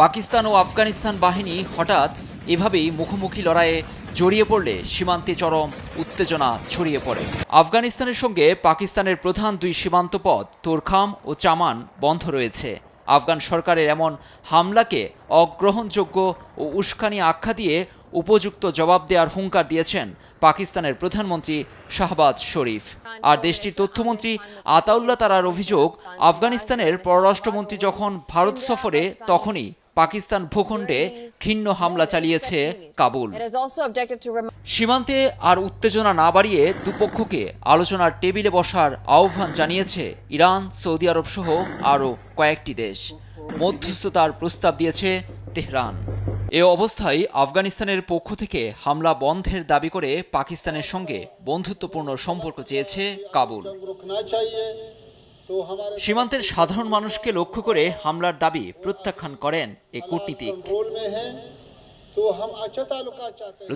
পাকিস্তান ও আফগানিস্তান বাহিনী হঠাৎ এভাবেই মুখোমুখি লড়াইয়ে জড়িয়ে পড়লে সীমান্তে চরম উত্তেজনা ছড়িয়ে পড়ে। আফগানিস্তানের সঙ্গে পাকিস্তানের প্রধান দুই সীমান্ত পথ তোরখাম ও চামান বন্ধ রয়েছে। আফগান সরকারের এমন হামলাকে অগ্রহণযোগ্য ও উস্কানি আখ্যা দিয়ে উপযুক্ত জবাব দেওয়ার হুঙ্কার দিয়েছেন পাকিস্তানের প্রধানমন্ত্রী শাহবাজ শরীফ। আর দেশটির তথ্যমন্ত্রী আতাউল্লাহ তারার অভিযোগ, আফগানিস্তানের পররাষ্ট্রমন্ত্রী যখন ভারত সফরে তখনই পাকিস্তান ভূখণ্ডে ঘৃণ্য হামলা চালিয়েছে কাবুল। সীমান্তে আর উত্তেজনা না বাড়িয়ে দুপক্ষকে আলোচনার টেবিলে বসার আহ্বান জানিয়েছে ইরান, সৌদি আরব সহ আরও কয়েকটি দেশ। মধ্যস্থতার প্রস্তাব দিয়েছে তেহরান। এ অবস্থায় আফগানিস্তানের পক্ষ থেকে হামলা বন্ধের দাবি করে পাকিস্তানের সঙ্গে বন্ধুত্বপূর্ণ সম্পর্ক চেয়েছে কাবুল। সীমান্তের সাধারণ মানুষকে লক্ষ্য করে হামলার দাবি প্রত্যাখ্যান করেন এ কূটনীতিক।